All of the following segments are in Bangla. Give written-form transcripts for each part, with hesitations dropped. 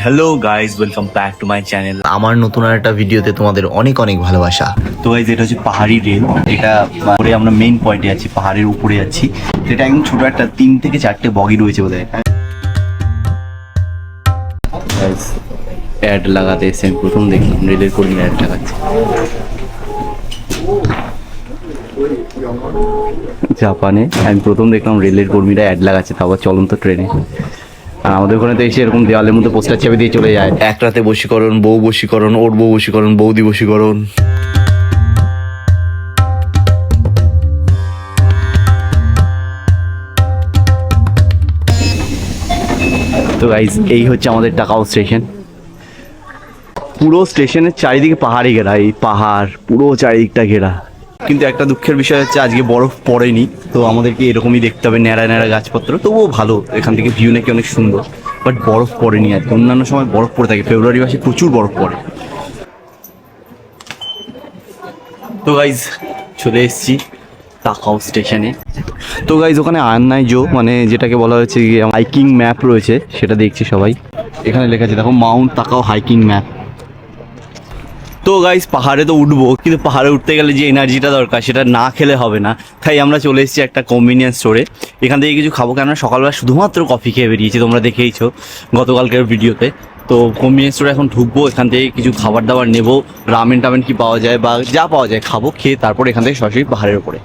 Hello guys, welcome back to my channel. আমার নতুন একটা ভিডিওতে তোমাদের অনেক অনেক ভালোবাসা। তো গাইজ, এটা হচ্ছে পাহাড়ি রেল। এটা পরে আমরা মেইন পয়েন্টে যাচ্ছি, পাহাড়ের উপরে যাচ্ছি। এটা একদম ছোট একটা 3 থেকে 4টে বগি রয়েছে বোধহয়। অ্যাড লাগাতে এসে আমি প্রথম দেখলাম রেলের কর্মীরা অ্যাড লাগাচ্ছে। জাপানে আমি প্রথম দেখলাম রেলের কর্মীরা অ্যাড লাগাচ্ছে, তারপর চলন্ত ট্রেনে। আর আমাদের ওখানে তো এসে এরকম দেওয়ালের মধ্যে পোস্টার চেপে দিয়ে চলে যায়, এক রাতে বশীকরণ, বউ বশীকরণ, ওর বউ বশীকরণ, বৌদি বশীকরণ। তো গাইজ, এই হচ্ছে আমাদের টাকাও স্টেশন। পুরো স্টেশনের চারিদিকে পাহাড়ি ঘেরা, এই পাহাড় পুরো চারিদিকটা ঘেরা। কিন্তু একটা দুঃখের বিষয় হচ্ছে আজকে বরফ পড়েনি, তো আমাদেরকে এরকমই দেখতে হবে, ন্যাড়া ন্যাড়া গাছপত্র। তবুও ভালো, এখান থেকে ভিউ নাকি অনেক সুন্দর, বাট বরফ পড়েনি আর। অন্যান্য সময় বরফ পড়ে থাকে, ফেব্রুয়ারি মাসে প্রচুর বরফ পড়ে। তো গাইজ, চলে এসেছি তাকাও স্টেশনে। তো গাইজ, ওখানে আননাইজো মানে যেটাকে বলা হচ্ছে হাইকিং ম্যাপ রয়েছে, সেটা দেখছি সবাই। এখানে লেখা আছে দেখো, মাউন্ট তাকাও হাইকিং ম্যাপ। তো গাইস, পাহাড়ে তো উঠবো, কিন্তু পাহাড়ে উঠতে গেলে যে এনার্জিটা দরকার সেটা না খেলে হবে না। তাই আমরা চলে এসেছি একটা কনভিনিয়েন্স স্টোরে। এখান থেকে কিছু খাবো, কেননা সকালবেলা শুধুমাত্র কফি খেয়ে বেরিয়েছি, তোমরা দেখেইছো গতকালকের ভিডিওতে। তো কনভিনিয়েন্স স্টোরে এখন ঢুকবো, এখান থেকে কিছু খাবার দাবার নেবো, রামেন টামেন কি পাওয়া যায় বা যা পাওয়া যায় খাবো, খেয়ে তারপর এখান থেকে সরাসরি পাহাড়ের উপরে।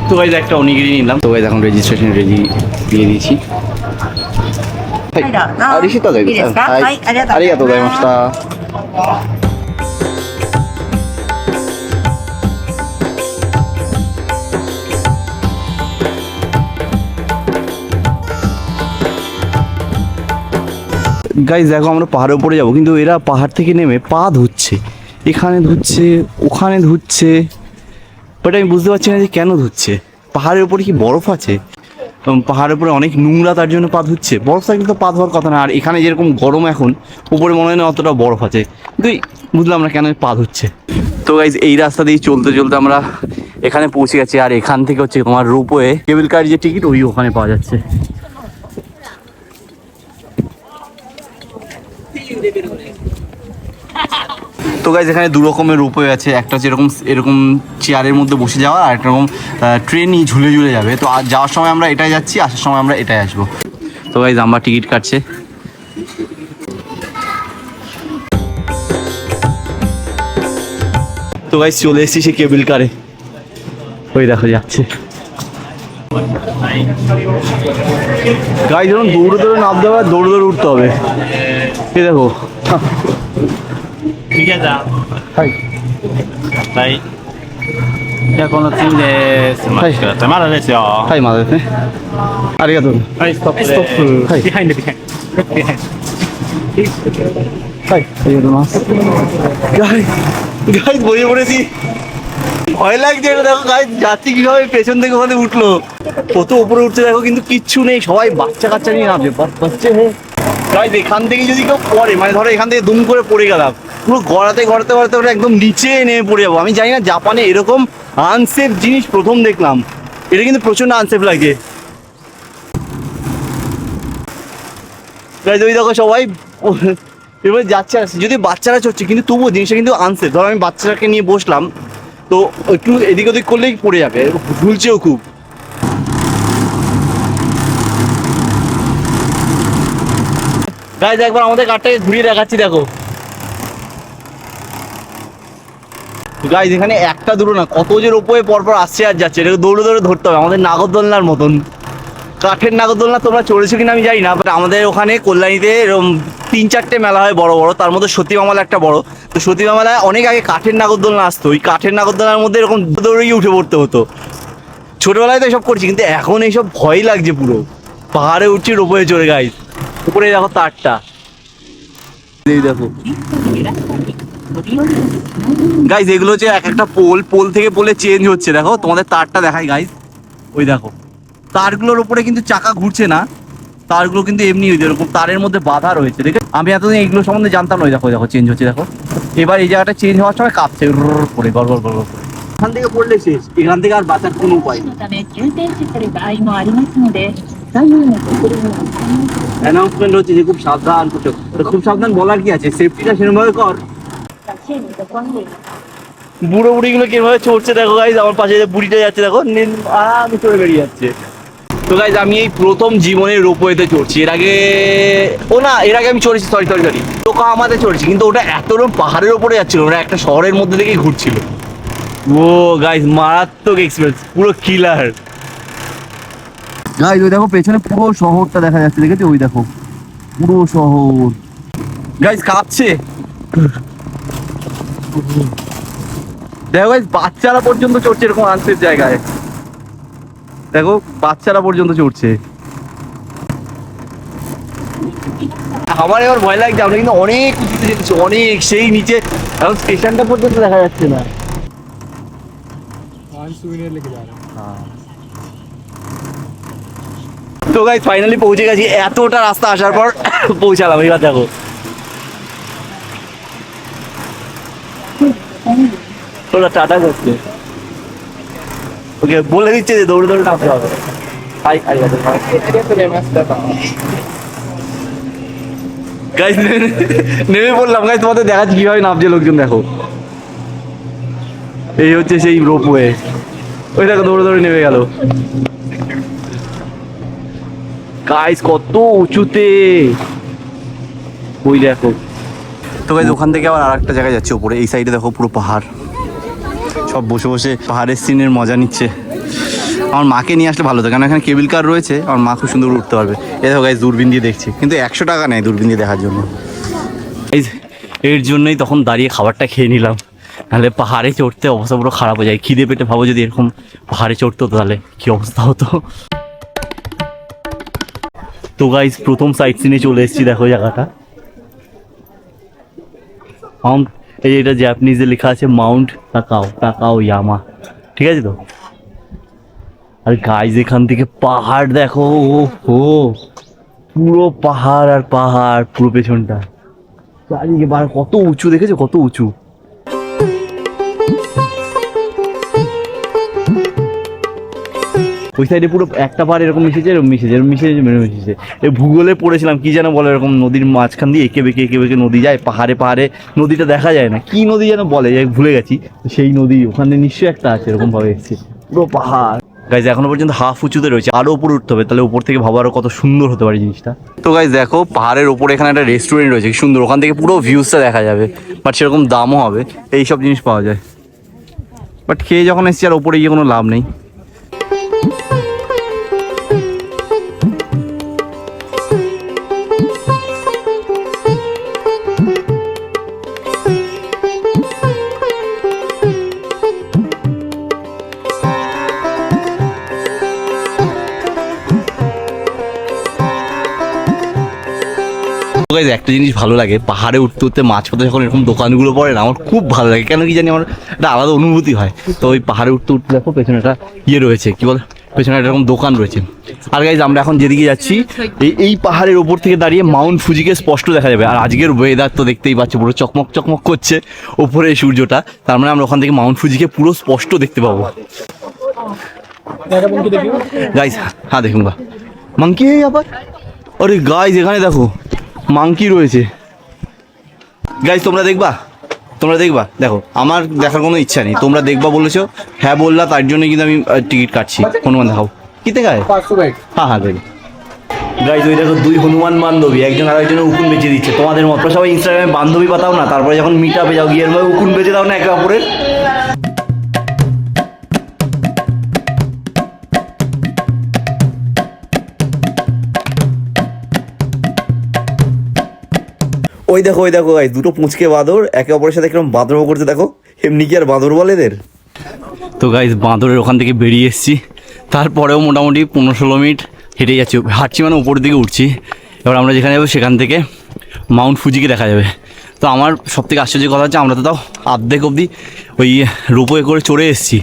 তো গাইজ, একটা অনিগিরি নিলাম। তো গাইজ, এখন রেজিস্ট্রেশন রেডি দিয়ে দিয়েছি। গাইজ দেখো, আমরা পাহাড়ের উপরে যাবো, কিন্তু এরা পাহাড় থেকে নেমে পা ধুচ্ছে, এখানে ধুচ্ছে, ওখানে ধুচ্ছে, বাট আমি বুঝতে পারছি না যে কেন ধুচ্ছে। পাহাড়ের উপরে কি বরফ আছে? পাহাড়ের উপরে অনেক নোংরা, তার জন্য পা ধুচ্ছে। বরফ থাকলে তো পা ধোয়ার কথা না। আর এখানে যেরকম গরম এখন, উপরে মনে হয় না অতটা বরফ আছে, কিন্তু বুঝলাম না কেন পা ধুচ্ছে। তো গাইজ, এই রাস্তা দিয়ে চলতে চলতে আমরা এখানে পৌঁছে গেছি। আর এখান থেকে হচ্ছে তোমার রোপওয়ে, কেবল কার যে টিকিট ওই ওখানে পাওয়া যাচ্ছে। তো গাইজ, এখানে দু রকমের রোপওয়ে আছে। একটা হচ্ছে এরকম চেয়ারের মধ্যে বসে যাওয়া, আর একটা রকম ট্রেনই ঝুলে ঝুলে যাবে। তো আর যাওয়ার সময় আমরা এটাই যাচ্ছি, আসার সময় আমরা এটাই আসবো। তো গাইজ, আমরা টিকিট কাটছে। তো গাইজ, চলে এসেছি সে কেবল কারে, ওই দেখো যাচ্ছে। গাইজ, যখন দৌড়ে দৌড়ে নামতে হবে, দৌড়ে দৌড়ে উঠতে হবে। এই দেখো,はい。はい。じゃあこの次です。お待ちください。まだですよ。はい、まだですね。ありがとう。はい、ストップです。ストップ。はい。ビハインド、ビハインド。ビハインはい、ありがとうございます。গাইজ, বইয়ে পড়েছি, ভয় লাগছে। এটা দেখো গাইজ, যাচ্ছি কিভাবে, পেছন থেকে ওখানে উঠলো, কত উপরে উঠছে দেখো, কিন্তু কিচ্ছু নেই, সবাই বাচ্চা কাচ্চা নিয়ে নামছে। বাচ্চা গাইজ, এখান থেকে যদি কেউ পড়ে, মানে ধরো এখান থেকে দুম করে পড়ে গেলাম, পুরো গড়াতে গড়াতে গড়াতে ওটা একদম নিচে নেমে পড়ে যাবো। আমি জানি না, জাপানে এরকম আনসেফ জিনিস প্রথম দেখলাম। এটা কিন্তু প্রচন্ড আনসেফ লাগে। গাইজ, ওই দেখো সবাই এবার যাচ্ছে, যদি বাচ্চারা চড়ছে, কিন্তু তবুও জিনিসটা কিন্তু আনসেফ। ধরো আমি বাচ্চাটাকে নিয়ে বসলাম, তো একটু এদিক ওদিক করলেই পড়ে যাবে, ঝুলছেও খুব। গাইজ, একবার আমাদের কারটাকে ঘুরিয়ে দেখাচ্ছি, দেখো গাইজ, এখানে একটা দুটো না, কত যে রোপওয়ে পরপর আসছে আর যাচ্ছে। এটাকে দৌড়ে দৌড়ে ধরতে হবে, আমাদের নাগরদোলনার মতন। কাঠের নাগরদোলনা তোমরা চড়েছো কিনা আমি জানি না, বাট আমাদের ওখানে কল্যাণীতে এরকম 3-4টে মেলা হয় বড় বড়, তার মধ্যে সতীমা মেলা একটা বড়। তো সতীমা মেলায় অনেক আগে কাঠের নাগরদোলনা আসতো, ওই কাঠের নাগরদোলনার মধ্যে এরকম দৌড়ে গিয়ে উঠে পড়তে হতো। ছোটবেলায় তো এসব করছি, কিন্তু এখন এইসব ভয় লাগছে পুরো। পাহাড়ে উঠছি রোপওয়ে চড়ে। গাইজ, উপরে দেখো তারটা, এই দেখো গাইজ, এগুলো হচ্ছে এক একটা পোল থেকে পোলে চেঞ্জ হচ্ছে। দেখো তোমাদের তারটা দেখাই গাইজ, ওই দেখো তারগুলোর উপরে কিন্তু চাকা ঘুরছে না, তারগুলো কিন্তু এমনি এরকম তারের মধ্যে বাধা রয়েছে, দেখে আমি এতদিন এইগুলো সম্বন্ধে জানতাম না। দেখো দেখো চেঞ্জ হচ্ছে, দেখো এবার এই জায়গাটা চেঞ্জ হওয়ার সময় কাঁপছে করে গড় গড় গড় করে। এখান থেকে পড়লে শেষ, এখান থেকে আর বাঁচার কোনো উপায় নেই। のため急停止する場合もありますので、左右の車を অ্যানাউন্সমেন্ট হচ্ছে যে খুব সাবধান করছো। খুব সাবধান বলার কি আছে, সেফটিটা সেরকমভাবে কর। チェーンとコンビ বুড়ো বুড়িগুলো কিভাবে চড়ছে দেখো গাইজ, আমার পাশে যে বুড়িটা যাচ্ছে দেখো আরামে চড়ে বেরিয়ে যাচ্ছে। তো গাইজ আমি এই প্রথম জীবনে রোপওয়েতে চড়ছি, এর আগে এর আগে আমি চড়েছি, সরি আমাদের চড়েছি, কিন্তু ওটা এতরকম পাহাড়ের ওপরে যাচ্ছিল, ওরা একটা শহরের মধ্যে থেকেই ঘুরছিল। ও গাইজ মারাত্মক এক্সপিরিয়েন্স, পুরো কিলার। গাইজ ওই দেখো পেছনে পুরো শহরটা দেখা যাচ্ছে, দেখেছো ওই দেখো পুরো শহর। গাইজ কাঁপছে, দেখো গাইজ বাচ্চারা পর্যন্ত চড়ছে এরকম আনসেফ জায়গায়, দেখো বাচ্চারা পর্যন্ত চড়ছে। আমার এবার ভয় লাগছে, আমরা কিন্তু অনেক উঁচুতে যেতেছি, অনেক সেই নিচে, এখন স্টেশনটা পর্যন্ত দেখা যাচ্ছে না। তো গাইজ ফাইনালি পৌঁছে গেছি, এতটা রাস্তা আসার পর পৌঁছালাম। এবার দেখো ওরা টাটা করছে, ওকে বলে দিচ্ছে যে দৌড়ে দৌড়ে নামতে হবে। গাইজ নেমে পড়লাম, গাইজ তোমাদের দেখাচ্ছি কিভাবে নামছে লোকজন, দেখো এই হচ্ছে সেই রোপওয়ে, ওই দেখো দৌড়ে দৌড়ে নেমে গেল। গাইজ কত উঁচুতে, ওই দেখো। তো গাইজ ওখান থেকে আবার আরেকটা জায়গায় যাচ্ছে উপরে, এই সাইডে দেখো পুরো পাহাড়, সব বসে বসে পাহাড়ের সিনের মজা নিচ্ছে। আমার মাকে নিয়ে আসলে ভালো হতো, কারণ এখানে কেবিল কার রয়েছে, আমার মা খুব সুন্দর উঠতে পারবে। এ দেখো গাইজ দূরবীন দিয়ে দেখছি, কিন্তু 100 টাকা নেয় দূরবীন দিয়ে দেখার জন্য। এর জন্যই তখন দাঁড়িয়ে খাবারটা খেয়ে নিলাম, নাহলে পাহাড়ে চড়তে অবস্থা পুরো খারাপ হয়ে যায়। খিদে পেটে ভাবো যদি এরকম পাহাড়ে চড়তে হতো তাহলে কী অবস্থা হতো। তো গাইজ প্রথম সাইট সিনে চলে এসেছি, দেখো জায়গাটা মাউন্ট, এই যে এটা জাপানিজে লেখা আছে মাউন্ট তাকাও ইয়ামা, ঠিক আছে তো। আর গাইজ এখান থেকে পাহাড় দেখো, ও পুরো পাহাড় আর পাহাড়, পুরো পেছনটা চারিদিকে কত উঁচু, দেখেছো কত উঁচু। ওই সাইডে পুরো একটা পাহাড় এরকম মিশেছে এই ভূগোলে পড়েছিলাম কি যেন বলে, এরকম নদীর মাঝখান দিয়ে এঁকে বেঁকে নদী যায়, পাহাড়ে নদীটা দেখা যায় না, কি নদী যেন বলে ভুলে গেছি, সেই নদী ওখানে নিশ্চয়ই একটা আছে, এরকম ভাবে এসছে পুরো পাহাড়। গাইজ এখনো পর্যন্ত হাফ উঁচুতে রয়েছে, আরো উপরে উঠতে হবে, তাহলে উপর থেকে ভাবো আরো কত সুন্দর হতে পারে জিনিসটা। তো গাইজ দেখো পাহাড়ের উপরে এখানে একটা রেস্টুরেন্ট রয়েছে, কি সুন্দর, ওখান থেকে পুরো ভিউজটা দেখা যাবে, বাট সেরকম দামও হবে, এইসব জিনিস পাওয়া যায়। বাট খেয়ে যখন এসছি আর ওপরে গিয়ে কোনো লাভ নেই। একটা জিনিস ভালো লাগে, পাহাড়ে উঠতে উঠতে মাঝপথে যখন এরকম দোকানগুলো পড়ে না, আমার খুব ভালো লাগে, কেন কি জানি আমার একটা আলাদা অনুভূতি হয়। তো ওই পাহাড়ে উঠতে উঠতে দেখো পেছনে একটা রয়েছে, কি বলে পেছনে একটা এরকম দোকান রয়েছে। আর গাইজ আমরা এখন যেদিকে যাচ্ছি, এই পাহাড়ের ওপর থেকে দাঁড়িয়ে মাউন্ট ফুজিকে স্পষ্ট দেখা যাবে। আর আজকের ওয়েদার তো দেখতেই পাচ্ছি, পুরো চকমক চকমক করছে ওপরে সূর্যটা, তার মানে আমরা ওখান থেকে মাউন্ট ফুজিকে পুরো স্পষ্ট দেখতে পাবো। গাইজ হ্যাঁ দেখুন মাংকি আবার, আরে গাইজ এখানে দেখো মাংকি রয়েছে। গাইজ তোমরা দেখবা দেখো, আমার দেখার কোনো ইচ্ছা নেই, তোমরা দেখবা বলেছো, হ্যাঁ বললা, তার জন্য কিন্তু আমি টিকিট কাটছি। হনুমান দেখাও, কি দেখায়? হ্যাঁ দেখো গাইজ ওই দেখো 2 হনুমান বান্ধবী, একজন আর একজনের উকুন বেঁচে দিচ্ছে। তোমাদের মতো সবাই ইনস্টাগ্রামে বান্ধবী পাতাও না, তারপরে যখন মিট আপে যাও গিয়ে উকুন বেঁচে দাও না একে অপরের। ওই দেখো গাইজ দুটো পুঁচকে বাঁদর একে অপরের সাথে কিরকম বাঁদর করতে, দেখো এমনি কি আর বাঁদর বলে এদের। তো গাইজ বাঁদরের ওখান থেকে বেরিয়ে এসেছি, তারপরেও মোটামুটি 15-16 মিনিট হেঁটে যাচ্ছি, হাঁটছি মানে উপরের দিকে উঠছি। এবার আমরা যেখানে যাবো সেখান থেকে মাউন্ট ফুজিকে দেখা যাবে। তো আমার সবথেকে আশ্চর্যের কথা হচ্ছে আমরা তো তাও অর্ধেক অবধি ওই রোপওয়ে করে চড়ে এসেছি।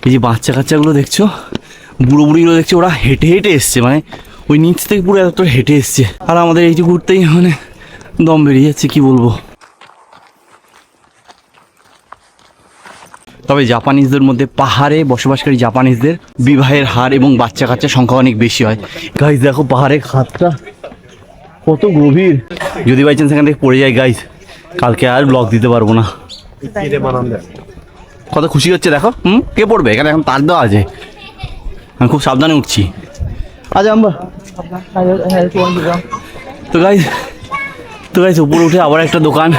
এই যে বাচ্চা কাচ্চাগুলো দেখছো, বুড়ো বুড়িগুলো দেখছো, ওরা হেঁটে হেঁটে এসছে, মানে ওই নিচ থেকে পুরো এত হেঁটে এসছে, আর আমাদের এই যে ঘুরতেই মানে দম বেরিয়ে যাচ্ছে, কি বলবো। তবে জাপানিজদের মধ্যে পাহাড়ে বসবাসকারী জাপানিজদের বিবাহের হার এবং বাচ্চা কাচ্চার সংখ্যা অনেক বেশি হয়। গাইজ দেখো পাহাড়ের খাতটা কত গভীর, যদি বাই চান্স এখান থেকে পড়ে যায় গাইজ, কালকে আর ব্লগ দিতে পারবো না। কত খুশি হচ্ছে দেখো। কে পড়বে এখানে, এখন তার দেওয়া আছে, আমি খুব সাবধানে উঠছি। আচ্ছা আমরা তো গাইজ উপরে উঠে আবার একটা দোকান।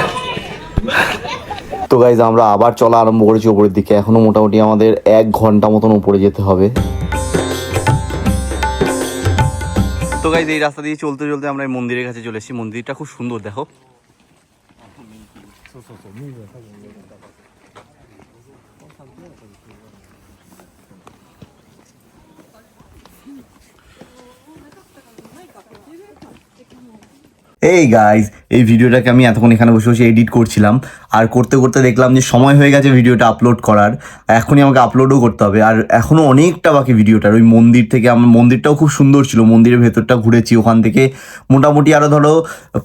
তো গাইজ আমরা আবার চলা আরম্ভ করেছি উপরের দিকে। এখনো মোটামুটি আমাদের 1 ঘন্টা মতন উপরে যেতে হবে। তো গাইজ এই রাস্তা দিয়ে চলতে চলতে আমরা এই মন্দিরের কাছে চলে এসেছি। মন্দিরটা খুব সুন্দর দেখো। এই গাইজ এই ভিডিওটাকে আমি এতক্ষণ এখানে বসে বসে এডিট করছিলাম, আর করতে করতে দেখলাম যে সময় হয়ে গেছে ভিডিওটা আপলোড করার। এখনই আমাকে আপলোডও করতে হবে, আর এখনও অনেকটা বাকি ভিডিওটার। ওই মন্দির থেকে আমার মন্দিরটাও খুব সুন্দর ছিল, মন্দিরের ভেতরটা ঘুরেছি। ওখান থেকে মোটামুটি আরও ধরো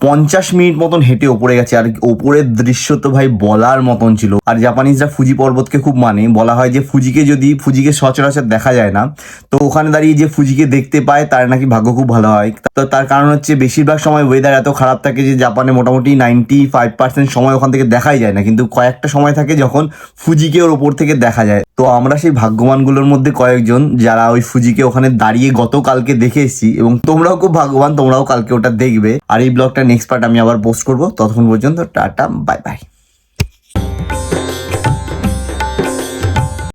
50 মিনিট মতন হেঁটে ওপরে গেছে, আর ওপরের দৃশ্য তো ভাই বলার মতন ছিল। আর জাপানিজরা ফুজি পর্বতকে খুব মানে, বলা হয় যে ফুজিকে সচরাচর দেখা যায় না, তো ওখানে দাঁড়িয়ে যে ফুজিকে দেখতে পায় তার নাকি ভাগ্য খুব ভালো হয়। তো তার কারণ হচ্ছে বেশিরভাগ সময় ওয়েদার এত খারাপ থাকে যে জাপানে মোটামুটি 95% সময় ওখান থেকে দেখাই যায় না, কিন্তু কয়েকটা সময় থাকে যখন ফুজিকে ওর ওপর থেকে দেখা যায়। তো আমরা সেই ভাগ্যবানগুলোর মধ্যে কয়েকজন যারা ওই ফুজিকে ওখানে দাঁড়িয়ে গতকালকে দেখে এসেছি, এবং তোমরাও খুব ভাগ্যবান, তোমরাও কালকে ওটা দেখবে। আর এই ব্লগটা নেক্সট পার্ট আমি আবার পোস্ট করবো। ততক্ষণ পর্যন্ত টাটা, বাই বাই।